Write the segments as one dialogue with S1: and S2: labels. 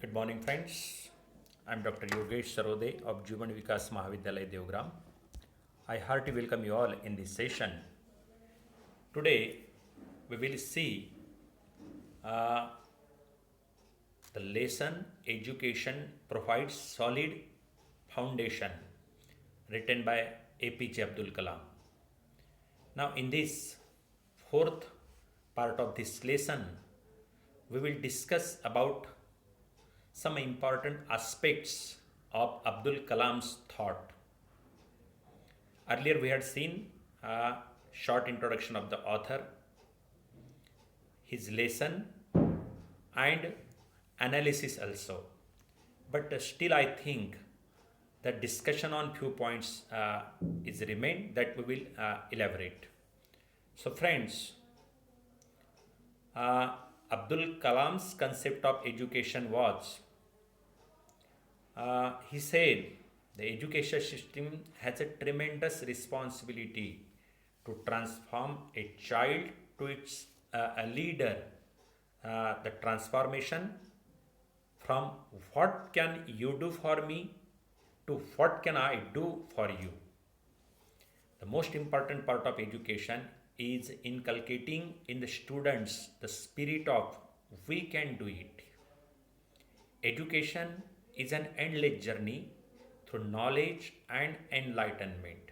S1: Good morning, friends. I'm Dr. Yogesh Sarode of Juvan Vikas Mahavidyalaya Devgram. I heartily welcome you all in this session. Today, we will see uh, the lesson Education Provides Solid Foundation, written by APJ Abdul Kalam. Now, in this fourth part of this lesson, we will discuss about some important aspects of Abdul Kalam's thought. Earlier, we had seen a short introduction of the author, his lesson, and analysis also. But still, I think the discussion on few points is remain that we will elaborate. So, friends, Abdul Kalam's concept of education was he said the education system has a tremendous responsibility to transform a child to its a leader. The transformation from what can you do for me to what can I do for you. The most important part of education is inculcating in the students the spirit of we can do it. Education is an endless journey through knowledge and enlightenment.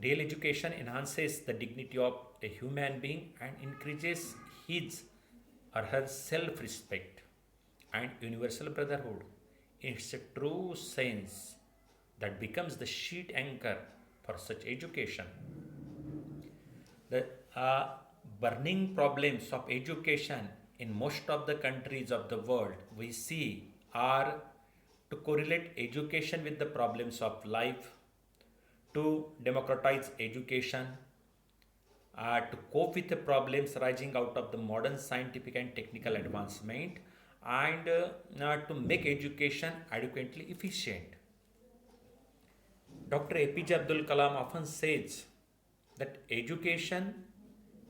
S1: Real education enhances the dignity of a human being and increases his or her self respect and universal brotherhood. It's a true sense that becomes the sheet anchor for such education. The burning problems of education in most of the countries of the world we see are to correlate education with the problems of life, to democratize education, to cope with the problems arising out of the modern scientific and technical advancement, and to make education adequately efficient. Dr. APJ Abdul Kalam often says that education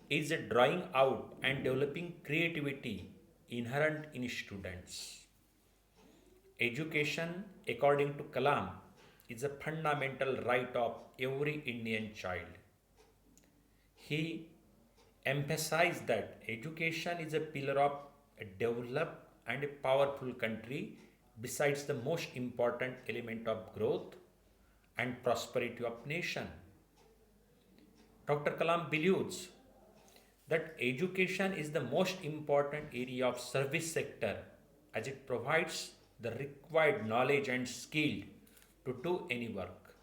S1: is a drawing out and developing creativity inherent in students. Education, according to Kalam, is a fundamental right of every Indian child. He emphasized that education is a pillar of a developed and a powerful country, besides the most important element of growth and prosperity of nation. Dr. Kalam believes that education is the most important area of service sector as it provides the required knowledge and skill to do any work.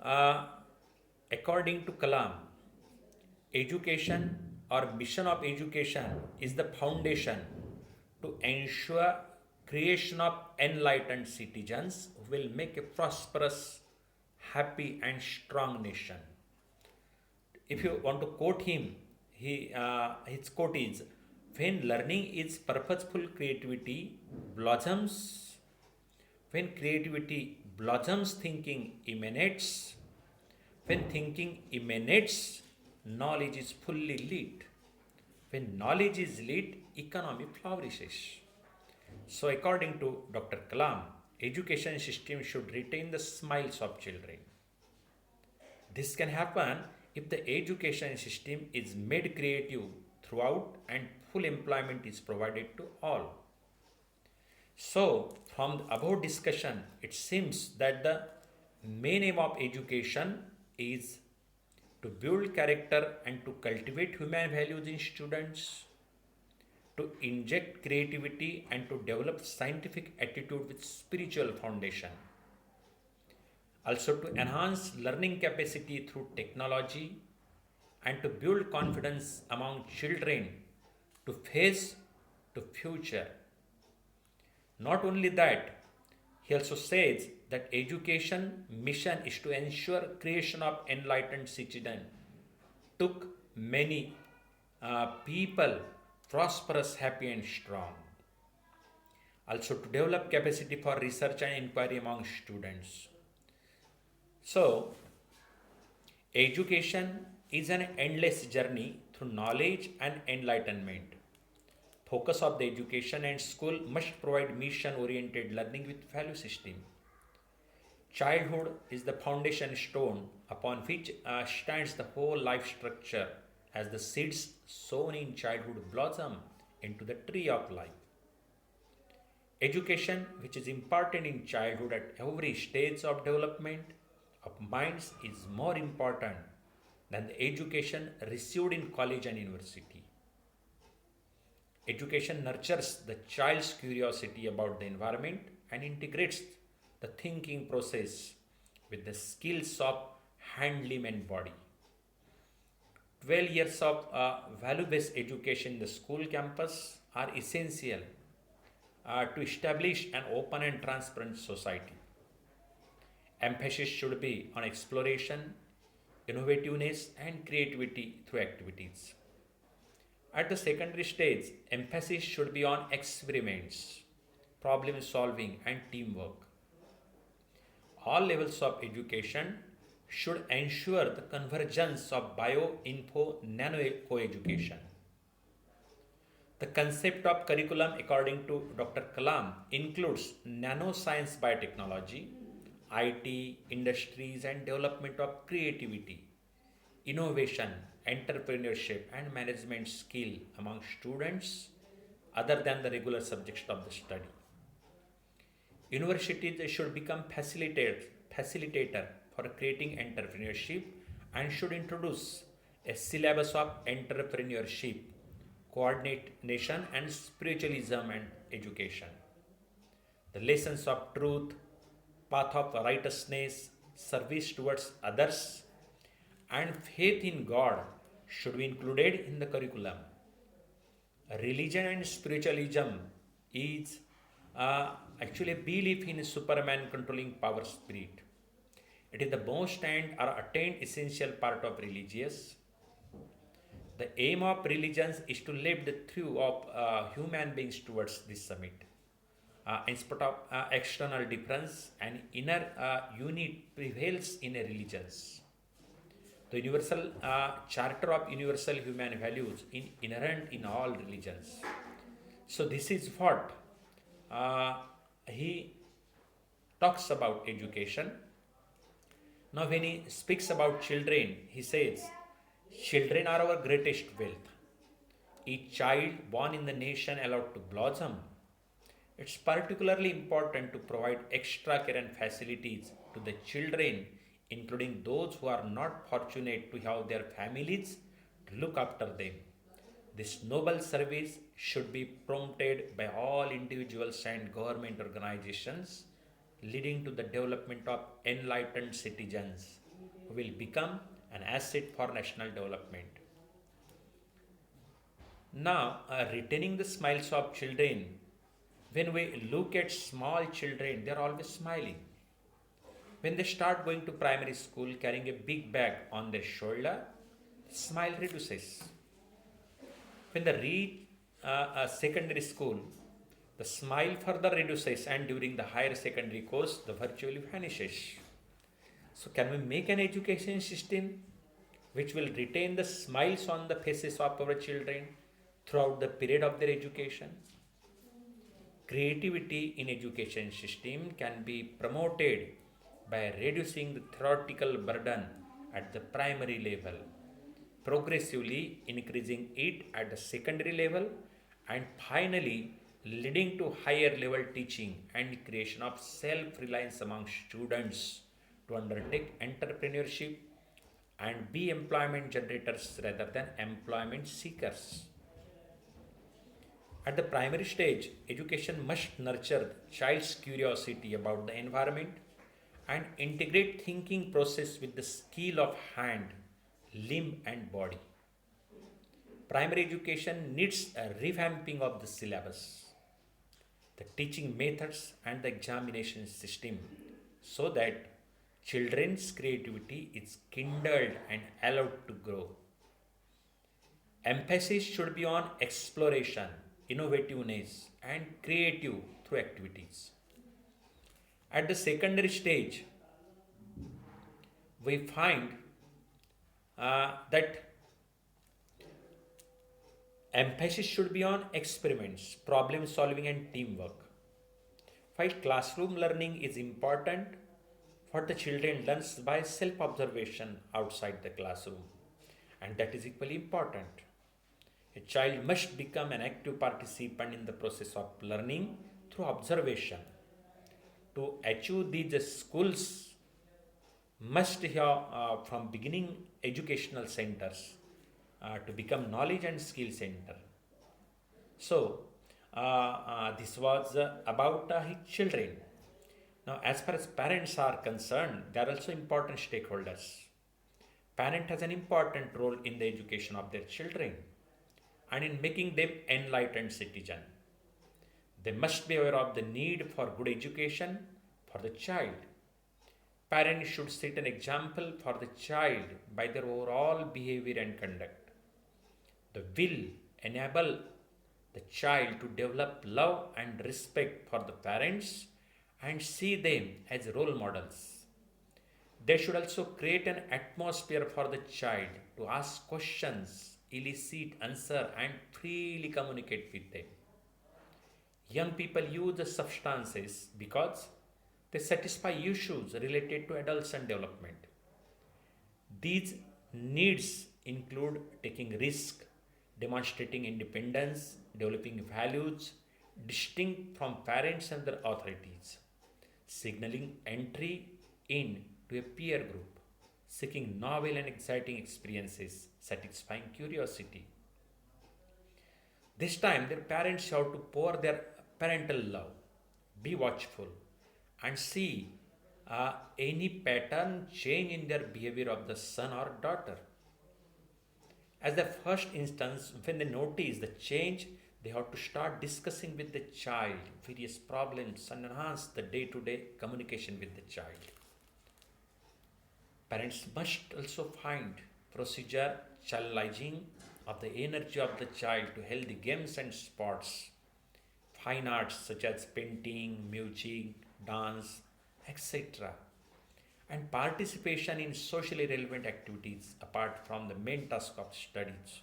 S1: Uh, According to Kalam, education or mission of education is the foundation to ensure creation of enlightened citizens who will make a prosperous, happy and strong nation. If you want to quote him, his quote is, when learning is purposeful, creativity blossoms. When creativity blossoms, thinking emanates. When thinking emanates, knowledge is fully lit. When knowledge is lit, economy flourishes. So according to Dr. Kalam, education system should retain the smiles of children. This can happen if the education system is made creative throughout and full employment is provided to all. So, from the above discussion, it seems that the main aim of education is to build character and to cultivate human values in students, to inject creativity and to develop scientific attitude with spiritual foundation. Also to enhance learning capacity through technology and to build confidence among children to face the future. Not only that, he also says that education mission is to ensure creation of enlightened citizen, took many people prosperous, happy and strong. Also to develop capacity for research and inquiry among students. So, education is an endless journey through knowledge and enlightenment. Focus of the education and school must provide mission-oriented learning with value system. Childhood is the foundation stone upon which stands the whole life structure as the seeds sown in childhood blossom into the tree of life. Education, which is imparted in childhood at every stage of development of minds, is more important than the education received in college and university. Education nurtures the child's curiosity about the environment and integrates the thinking process with the skills of hand, limb, and body. 12 years of value based education in the school campus are essential to establish an open and transparent society. Emphasis should be on exploration, innovativeness, and creativity through activities. At the secondary stage, emphasis should be on experiments, problem solving, and teamwork. All levels of education should ensure the convergence of bio, info, nano co-education. The concept of curriculum, according to Dr. Kalam, includes nanoscience biotechnology, IT, industries, and development of creativity, innovation, entrepreneurship, and management skill among students other than the regular subjects of the study. Universities should become facilitator for creating entrepreneurship and should introduce a syllabus of entrepreneurship, coordination, and spiritualism and education. The lessons of truth, path of righteousness, service towards others, and faith in God should be included in the curriculum. Religion and spiritualism is actually a belief in Superman controlling power spirit. It is the most and are attained essential part of religious. The aim of religions is to live the through of human beings towards this summit. In spite of external difference, and inner unit prevails in a religions. The universal charter of universal human values inherent in all religions. So this is what he talks about education. Now when he speaks about children, he says, children are our greatest wealth. Each child born in the nation allowed to blossom. It's particularly important to provide extra care and facilities to the children, including those who are not fortunate to have their families to look after them. This noble service should be promoted by all individuals and government organizations, leading to the development of enlightened citizens who will become an asset for national development. Now, retaining the smiles of children. When we look at small children, they are always smiling. When they start going to primary school carrying a big bag on their shoulder, the smile reduces. When they reach secondary school, the smile further reduces, and during the higher secondary course, the virtually vanishes. So can we make an education system which will retain the smiles on the faces of our children throughout the period of their education? Creativity in education system can be promoted by reducing the theoretical burden at the primary level, progressively increasing it at the secondary level, and finally leading to higher level teaching and creation of self-reliance among students to undertake entrepreneurship and be employment generators rather than employment seekers. At the primary stage, education must nurture the child's curiosity about the environment and integrate thinking process with the skill of hand, limb, and body. Primary education needs a revamping of the syllabus, the teaching methods, and the examination system so that children's creativity is kindled and allowed to grow. Emphasis should be on exploration, innovativeness, and creative through activities. At the secondary stage, we find that Emphasis should be on experiments, problem solving, and teamwork. While classroom learning is important, what the children learns by self-observation outside the classroom, and that is equally important. A child must become an active participant in the process of learning through observation. To achieve these, schools must have from beginning educational centers to become knowledge and skill center. So, this was about his children. Now, as far as parents are concerned, they are also important stakeholders. Parent has an important role in the education of their children and in making them enlightened citizen. They must be aware of the need for good education for the child. Parents should set an example for the child by their overall behavior and conduct. They will enable the child to develop love and respect for the parents and see them as role models. They should also create an atmosphere for the child to ask questions, elicit answer, and freely communicate with them. Young people use the substances because they satisfy issues related to adolescent development. These needs include taking risk, demonstrating independence, developing values distinct from parents and their authorities, signaling entry into a peer group, seeking novel and exciting experiences, satisfying curiosity. This time, their parents have to pour their parental love, be watchful, and see any pattern change in their behavior of the son or daughter. As the first instance, when they notice the change, they have to start discussing with the child various problems and enhance the day to day communication with the child. Parents must also find procedure channelizing of the energy of the child to healthy games and sports, fine arts such as painting, music, dance, etc., and participation in socially relevant activities apart from the main task of studies.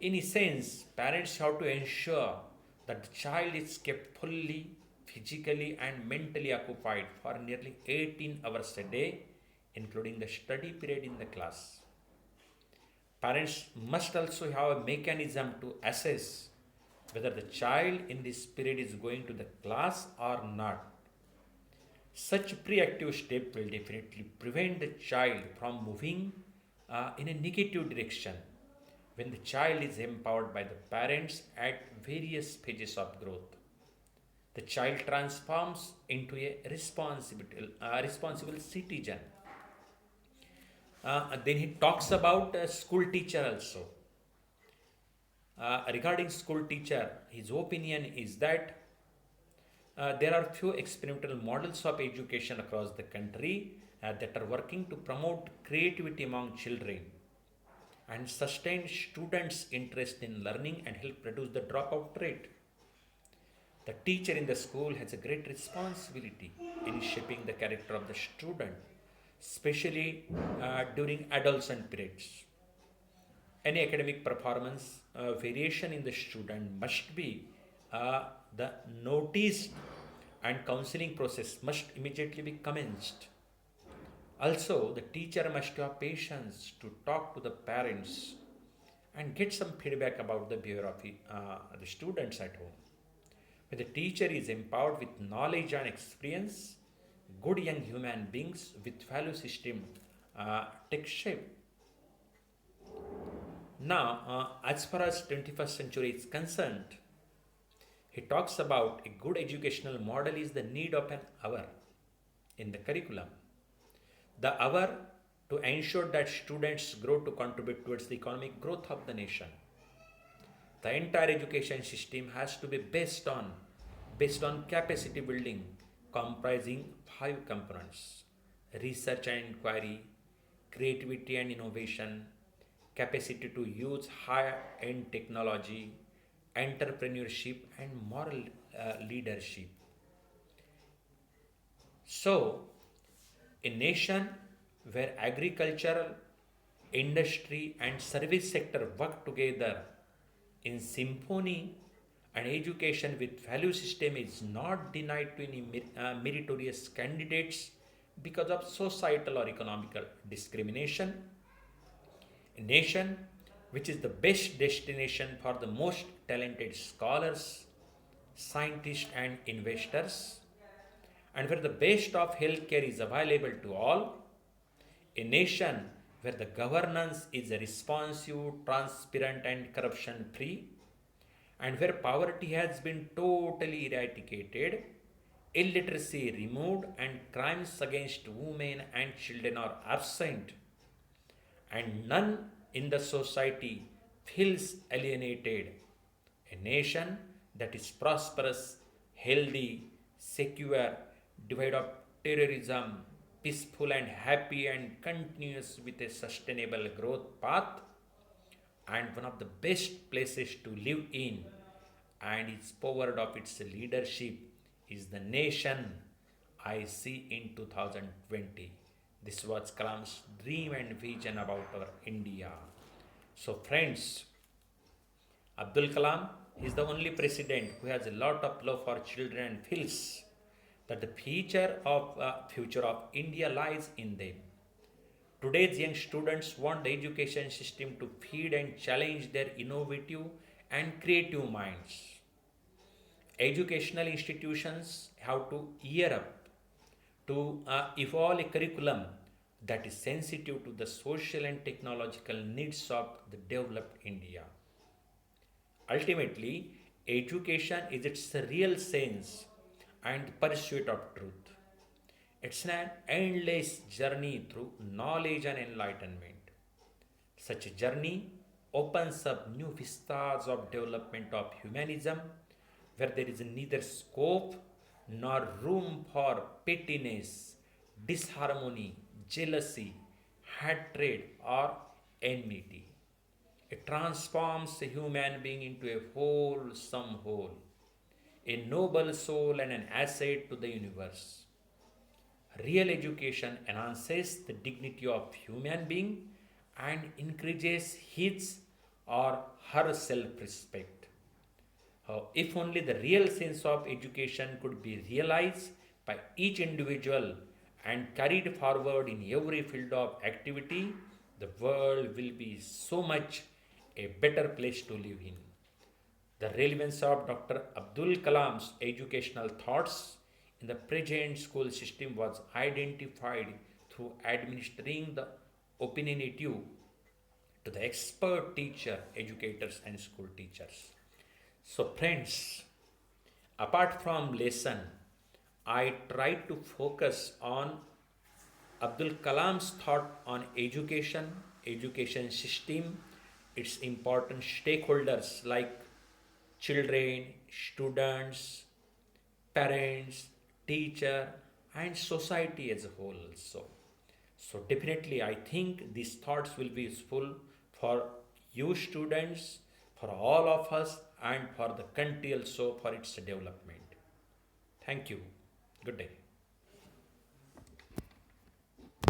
S1: In essence, parents have to ensure that the child is kept fully, physically, and mentally occupied for nearly 18 hours a day, including the study period in the class. Parents must also have a mechanism to assess whether the child in this period is going to the class or not. Such preactive step will definitely prevent the child from moving in a negative direction when the child is empowered by the parents at various phases of growth. The child transforms into a responsible citizen. Then he talks about a school teacher also. Regarding school teacher, his opinion is that there are few experimental models of education across the country that are working to promote creativity among children and sustain students' interest in learning and help reduce the dropout rate. The teacher in the school has a great responsibility in shaping the character of the student, especially during adolescent periods. Any academic performance variation in the student must be the noticed and counseling process must immediately be commenced. Also, the teacher must have patience to talk to the parents and get some feedback about the behavior of the students at home. When the teacher is empowered with knowledge and experience, good young human beings with value system take shape. Now, as far as 21st century is concerned, he talks about a good educational model is the need of an hour in the curriculum. The hour to ensure that students grow to contribute towards the economic growth of the nation. The entire education system has to be based on capacity building comprising five components: research and inquiry, creativity and innovation, capacity to use high end technology, entrepreneurship, and moral leadership. So, a nation where agricultural, industry, and service sector work together In symphony, an education with value system is not denied to any meritorious candidates because of societal or economical discrimination. A nation which is the best destination for the most talented scholars, scientists, and investors, and where the best of healthcare is available to all, a nation where the governance is responsive, transparent, and corruption free, and where poverty has been totally eradicated, illiteracy removed, and crimes against women and children are absent, and none in the society feels alienated. A nation that is prosperous, healthy, secure, devoid of terrorism, peaceful and happy, and continuous with a sustainable growth path, and one of the best places to live in, and is powered of its leadership, is the nation I see in 2020. This was Kalam's dream and vision about our India. So, friends, Abdul Kalam is the only president who has a lot of love for children and feels that the future of India lies in them. Today's young students want the education system to feed and challenge their innovative and creative minds. Educational institutions have to gear up to evolve a curriculum that is sensitive to the social and technological needs of the developed India. Ultimately, education is its real sense and pursuit of truth. It's an endless journey through knowledge and enlightenment. Such a journey opens up new vistas of development of humanism where there is neither scope nor room for pettiness, disharmony, jealousy, hatred, or enmity. It transforms a human being into a wholesome whole, a noble soul, and an asset to the universe. Real education enhances the dignity of human being and increases his or her self-respect. If only the real sense of education could be realized by each individual and carried forward in every field of activity, the world will be so much a better place to live in. The relevance of Dr. Abdul Kalam's educational thoughts in the present school system was identified through administering the opinionative to the expert teacher, educators, and school teachers. So, friends, apart from lesson, I try to focus on Abdul Kalam's thought on education, education system, its important stakeholders like children, students, parents, teacher, and society as a whole also. So definitely I think these thoughts will be useful for you students, for all of us, and for the country also for its development. Thank you. Good day.